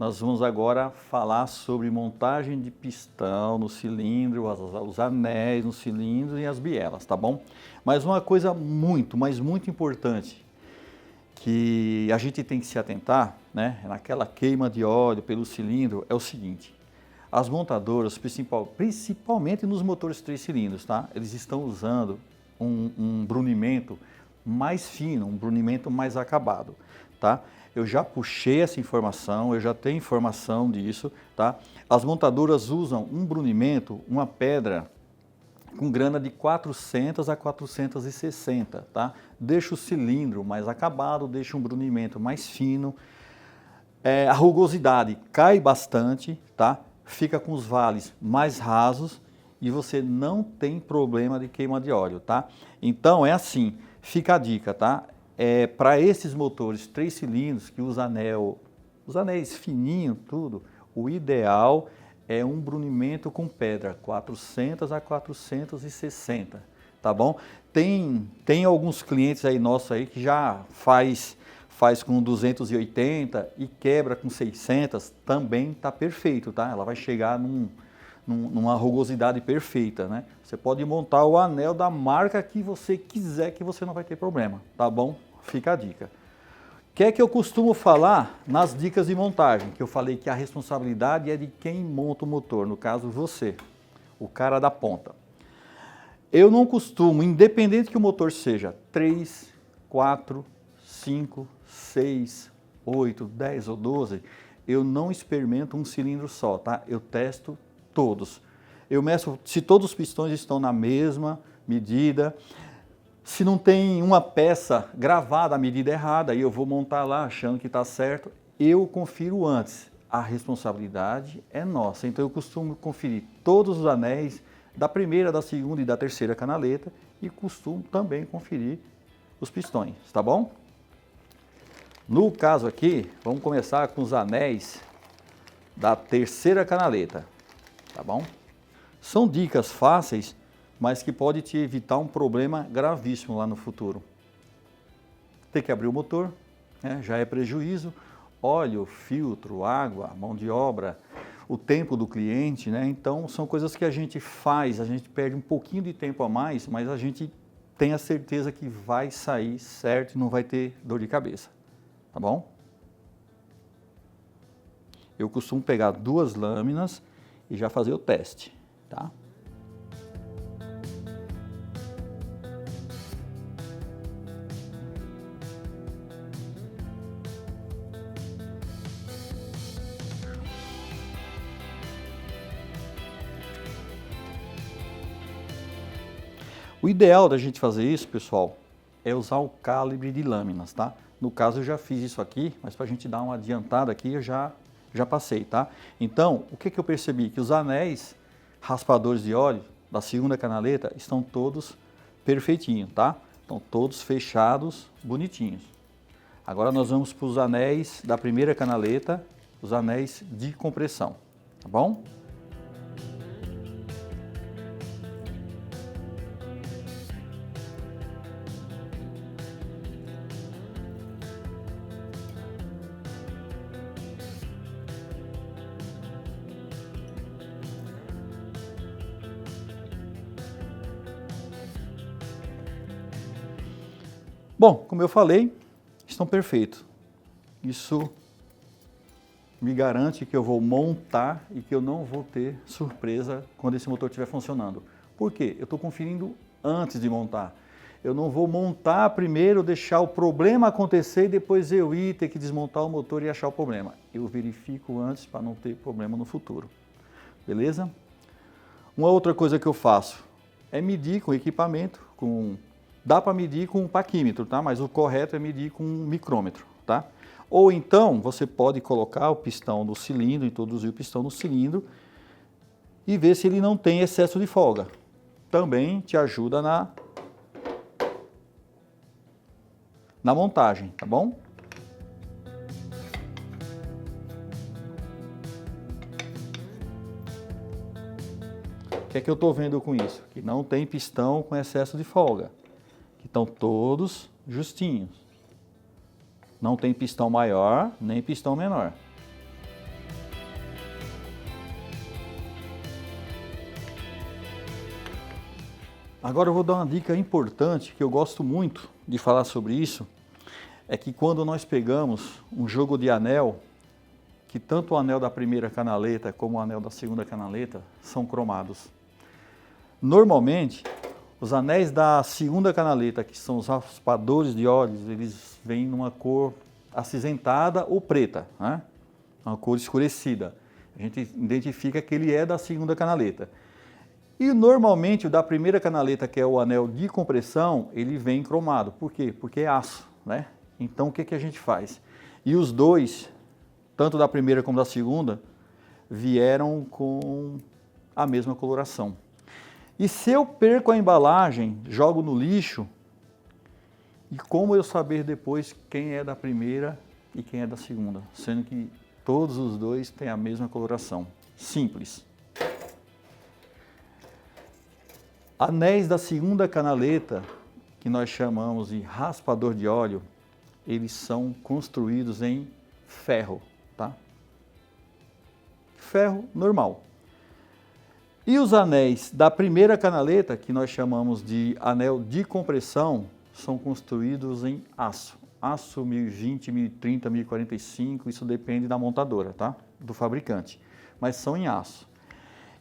nós vamos agora falar sobre montagem de pistão no cilindro, os anéis no cilindro e as bielas, tá bom? Mas uma coisa mas muito importante que a gente tem que se atentar, né, naquela queima de óleo pelo cilindro, é o seguinte: as montadoras, principalmente nos motores 3 cilindros, tá? Eles estão usando um brunimento mais fino, um brunimento mais acabado, tá? Eu já puxei essa informação, eu já tenho informação disso, tá? As montadoras usam um brunimento, uma pedra com grana de 400 a 460, tá? Deixa o cilindro mais acabado, deixa um brunimento mais fino, a rugosidade cai bastante, tá? Fica com os vales mais rasos e você não tem problema de queima de óleo, tá? Então é assim, fica a dica, tá? Para esses motores 3 cilindros que os anéis fininhos, tudo, o ideal é um brunimento com pedra, 400 a 460, tá bom? Tem alguns clientes aí nossos aí que já faz com 280 e quebra com 600, também tá perfeito, tá? Ela vai chegar numa rugosidade perfeita, né? Você pode montar o anel da marca que você quiser, que você não vai ter problema, tá bom? Fica a dica. O que é que eu costumo falar nas dicas de montagem? Que eu falei que a responsabilidade é de quem monta o motor, no caso você, o cara da ponta. Eu não costumo, independente que o motor seja 3, 4, 5, 6, 8, 10 ou 12, eu não experimento um cilindro só, tá? Eu testo todos. Eu meço se todos os pistões estão na mesma medida. Se não tem uma peça gravada a medida errada, aí eu vou montar lá achando que está certo, eu confiro antes. A responsabilidade é nossa. Então eu costumo conferir todos os anéis da primeira, da segunda e da terceira canaleta e costumo também conferir os pistões, tá bom? No caso aqui, vamos começar com os anéis da terceira canaleta, tá bom? São dicas fáceis, mas que pode te evitar um problema gravíssimo lá no futuro. Ter que abrir o motor, né, já é prejuízo, óleo, filtro, água, mão de obra, o tempo do cliente, né? Então são coisas que a gente faz, a gente perde um pouquinho de tempo a mais, mas a gente tem a certeza que vai sair certo e não vai ter dor de cabeça, tá bom? Eu costumo pegar 2 lâminas e já fazer o teste, tá? O ideal da gente fazer isso, pessoal, é usar o calibre de lâminas, tá? No caso eu já fiz isso aqui, mas para a gente dar uma adiantada aqui eu já passei, tá? Então, o que eu percebi? Que os anéis raspadores de óleo da segunda canaleta estão todos perfeitinhos, tá? Estão todos fechados, bonitinhos. Agora nós vamos para os anéis da primeira canaleta, os anéis de compressão, tá bom? Bom, como eu falei, estão perfeitos. Isso me garante que eu vou montar e que eu não vou ter surpresa quando esse motor estiver funcionando. Por quê? Eu estou conferindo antes de montar. Eu não vou montar primeiro, deixar o problema acontecer e depois eu ir ter que desmontar o motor e achar o problema. Eu verifico antes para não ter problema no futuro. Beleza? Uma outra coisa que eu faço é medir com equipamento, dá para medir com um paquímetro, tá? Mas o correto é medir com um micrômetro, tá? Ou então, você pode colocar o pistão no cilindro, introduzir o pistão no cilindro e ver se ele não tem excesso de folga. Também te ajuda na montagem, tá bom? O que é que eu estou vendo com isso? Que não tem pistão com excesso de folga. Que estão todos justinhos. Não tem pistão maior, nem pistão menor. Agora eu vou dar uma dica importante que eu gosto muito de falar sobre isso, é que quando nós pegamos um jogo de anel, que tanto o anel da primeira canaleta como o anel da segunda canaleta são cromados. Normalmente, os anéis da segunda canaleta, que são os raspadores de olhos, eles vêm numa cor acinzentada ou preta, né? Uma cor escurecida. A gente identifica que ele é da segunda canaleta. E normalmente o da primeira canaleta, que é o anel de compressão, ele vem cromado. Por quê? Porque é aço, né? Então o que que a gente faz? E os dois, tanto da primeira como da segunda, vieram com a mesma coloração. E se eu perco a embalagem, jogo no lixo, e como eu saber depois quem é da primeira e quem é da segunda? Sendo que todos os dois têm a mesma coloração. Simples. Anéis da segunda canaleta, que nós chamamos de raspador de óleo, eles são construídos em ferro, tá? Ferro normal. E os anéis da primeira canaleta, que nós chamamos de anel de compressão, são construídos em aço. Aço 1020, 1030, 1045, isso depende da montadora, tá? Do fabricante. Mas são em aço.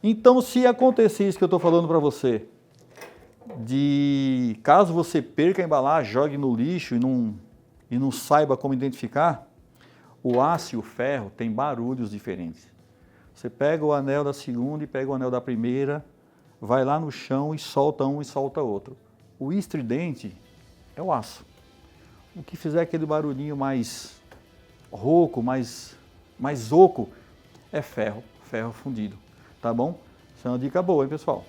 Então, se acontecer isso que eu estou falando para você, de caso você perca a embalagem, jogue no lixo e não saiba como identificar, o aço e o ferro têm barulhos diferentes. Você pega o anel da segunda e pega o anel da primeira, vai lá no chão e solta um e solta outro. O estridente é o aço. O que fizer aquele barulhinho mais rouco, mais oco, é ferro fundido. Tá bom? Isso é uma dica boa, hein, pessoal?